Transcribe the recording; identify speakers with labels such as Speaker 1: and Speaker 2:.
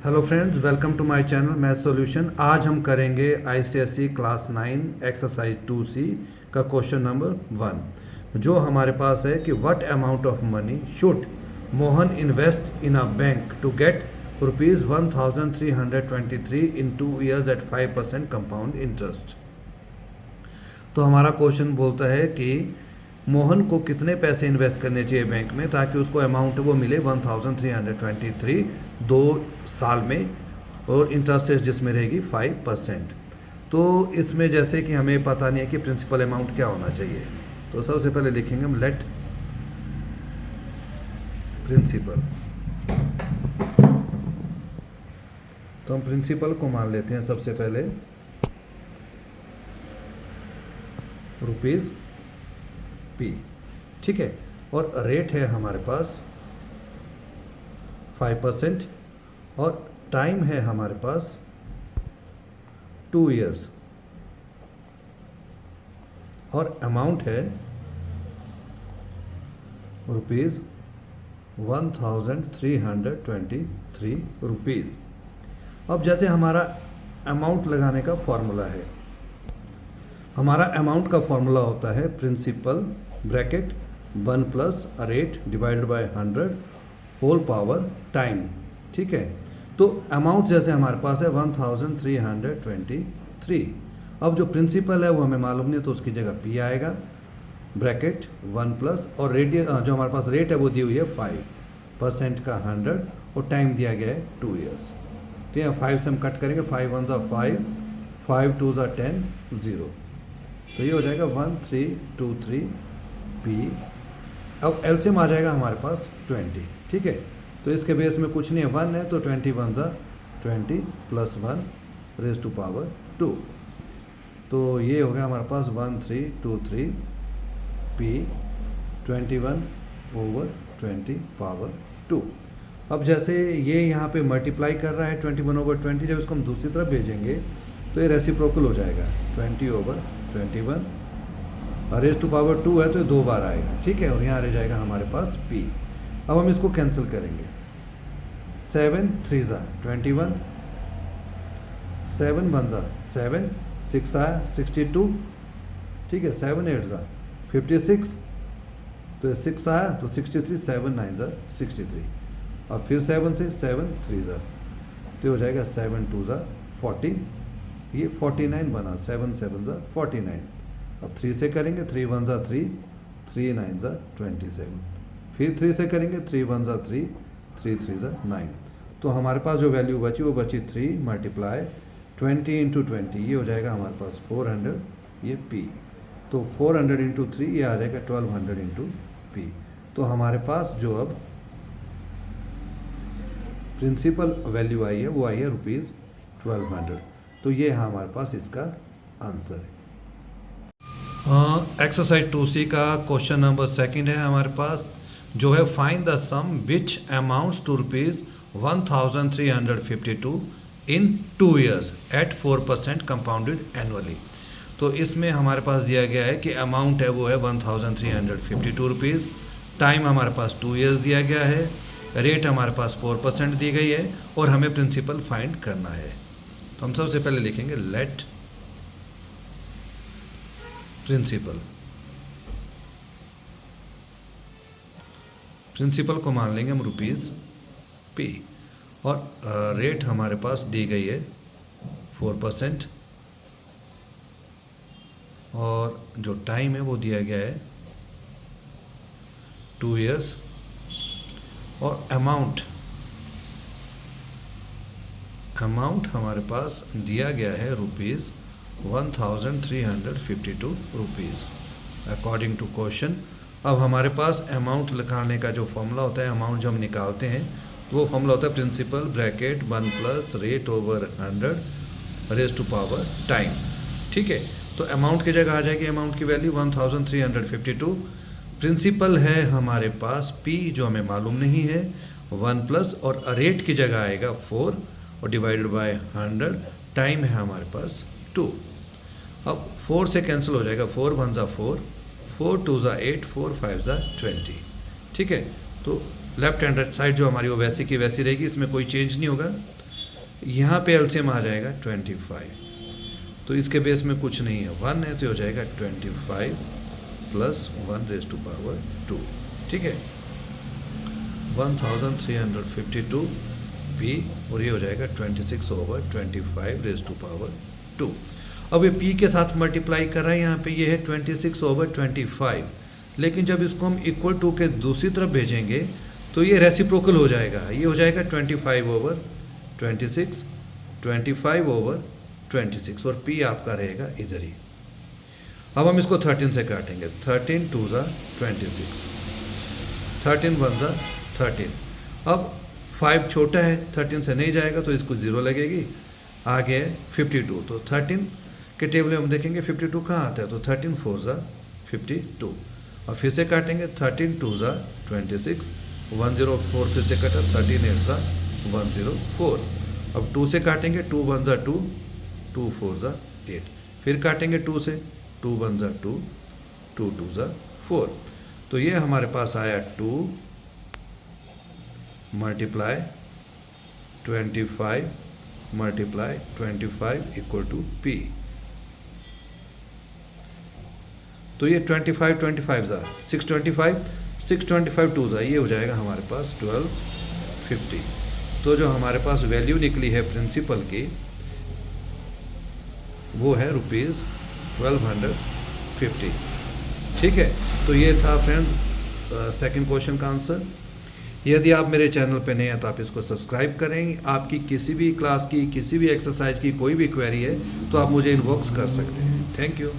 Speaker 1: Hello friends, welcome to my channel math solution. आज हम करेंगे आईसीएसई क्लास 9 एक्सरसाइज 2C का क्वेश्चन नंबर 1, जो हमारे पास है कि what amount of money should Mohan invest in a bank to get ₹1323 in 2 years at 5% compound interest. तो हमारा क्वेश्चन बोलता है कि मोहन को कितने पैसे इन्वेस्ट करने चाहिए बैंक में ताकि उसको अमाउंट वो मिले 1323 2 साल में, और इंटरेस्ट रेट जिसमें रहेगी 5%। तो इसमें जैसे कि हमें पता नहीं है कि प्रिंसिपल अमाउंट क्या होना चाहिए, तो सबसे पहले लिखेंगे हम लेट प्रिंसिपल। तो हम प्रिंसिपल को मान लेते हैं सबसे पहले रुपीज़ P, ठीक है। और रेट है हमारे पास 5% और टाइम है हमारे पास 2 years और अमाउंट है ₹1323। अब जैसे हमारा अमाउंट लगाने का फॉर्मूला है, हमारा अमाउंट का फॉर्मूला होता है principal bracket 1 plus rate divided by 100 whole power time, ठीक है। तो अमाउंट जैसे हमारे पास है 1323। अब जो प्रिंसिपल है वो हमें मालूम नहीं है, तो उसकी जगह P आएगा, ब्रैकेट 1 प्लस और रेट जो हमारे पास रेट है वो दी हुई है 5% का 100 और टाइम दिया गया है 2 years। तो यहाँ 5 से हम कट करेंगे, 5 1 5, 5 2 10, 0। तो ये हो जाएगा 1323P। अब एलसीएम आ जाएगा हमारे पास 20, ठीक है। तो इसके बेस में कुछ नहीं है, 1 है तो 20 1 20 प्लस 1 रेज टू पावर 2। तो ये हो गया हमारे पास 1323P 21/20 पावर 2। अब जैसे ये यहाँ पे मल्टीप्लाई कर रहा है 21/20, जब इसको हम दूसरी तरफ भेजेंगे तो ये रेसिप्रोकल हो जाएगा 20/21 रेज टू पावर 2 है तो ये 2 बार आएगा, ठीक है। और यहाँ रह जाएगा हमारे पास P। अब हम इसको कैंसिल करेंगे, 7 3 21, 7 1 7, 6 आया 62, ठीक है। 7 8 56, तो 6 आया तो 63, 7 9 63। अब फिर 7 से 7 3 तो हो जाएगा 7 2 14, ये 49 बना, 7 7 49। अब 3 से करेंगे, 3 1 3, 3 9 27। फिर 3 से करेंगे, 3 1 3, 3 3 9। तो हमारे पास जो वैल्यू बची वो बची 3 मल्टीप्लाई 20 इंटू 20, ये हो जाएगा हमारे पास 400, ये P। तो 400 इंटू 3 ये आ जाएगा 1200 इंटू P। तो हमारे पास जो अब प्रिंसिपल वैल्यू आई है वो आई है ₹1200। तो ये है हमारे पास इसका आंसर है। एक्सरसाइज 2C का क्वेश्चन नंबर 2 है हमारे पास, जो है find the sum which amounts to ₹1352 in 2 years at 4% compounded annually. तो इसमें हमारे पास दिया गया है कि अमाउंट है वो है ₹1352, टाइम हमारे पास 2 years दिया गया है, रेट हमारे पास 4% दी गई है और हमें प्रिंसिपल फाइंड करना है। तो हम सबसे पहले लिखेंगे लेट प्रिंसिपल। प्रिंसिपल को मान लेंगे हम ₹P और रेट हमारे पास दी गई है 4% और जो टाइम है वो दिया गया है 2 years और अमाउंट हमारे पास दिया गया है ₹1352 अकॉर्डिंग टू क्वेश्चन। अब हमारे पास अमाउंट लिखाने का जो फॉर्मूला होता है, अमाउंट जो हम निकालते हैं वो फॉर्मूला होता है principal bracket 1 plus rate over 100 raise to power time, ठीक है। तो अमाउंट की जगह आ जाएगी अमाउंट की वैल्यू 1352, प्रिंसिपल है हमारे पास P जो हमें मालूम नहीं है 1 प्लस और रेट की जगह आएगा 4 और डिवाइडेड बाय 100, टाइम है हमारे पास 2। अब 4 से कैंसिल हो जाएगा, 4 1 4, 4 2 8, 4 5 20, ठीक है। तो लेफ्ट हैंड साइड जो हमारी वो वैसी की वैसी रहेगी, इसमें कोई चेंज नहीं होगा। यहाँ पे एलसीएम आ जाएगा 25, तो इसके बेस में कुछ नहीं है, 1 है तो हो जाएगा 25 प्लस 1 रेज टू पावर 2, ठीक है, 1352 पी, और ये हो जाएगा 26/25 रेज टू पावर 2। अब ये पी के साथ मल्टीप्लाई कर रहा है, यहाँ पे ये है 26/25, लेकिन जब इसको हम इक्वल टू के दूसरी तरफ भेजेंगे तो ये रेसिप्रोकल हो जाएगा, ये हो जाएगा 25/26, 25/26, और पी आपका रहेगा इधर ही। अब हम इसको 13 से काटेंगे, 13 2 ज़ा 26, 13 1 ज़ा 13। अब 5 छोटा है, 13 से नहीं जाएगा तो इसको 0 लगेगी। आगे है 52, तो 13 के टेबल में हम देखेंगे 52 कहाँ आता है, तो 13 4 ज़ा 52, और फिर से काटेंगे 13 2 ज़ा 26, 104 फिर से कटा, 13 8 ज़ा 104। अब 2 से काटेंगे, 2 1 ज़ा 2, 2 4 ज़ा 8, फिर काटेंगे 2 से, 2 1 ज़ा 2, 2 2 ज़ा 4। तो ये हमारे पास आया 2 multiply 25 multiply 25 equal to P. तो ये 25 25 ज़ा 625, 625 2 ज़ा, ये हो जाएगा हमारे पास 1250। तो जो हमारे पास वैल्यू निकली है प्रिंसिपल की, वो है ₹1250, ठीक है। तो ये था फ्रेंड्स सेकंड क्वेश्चन का आंसर। यदि आप मेरे चैनल पे नए हैं तो आप इसको सब्सक्राइब करें। आपकी किसी भी क्लास की, किसी भी एक्सरसाइज की कोई भी क्वेरी है तो आप मुझे इनबॉक्स कर सकते हैं। Thank you.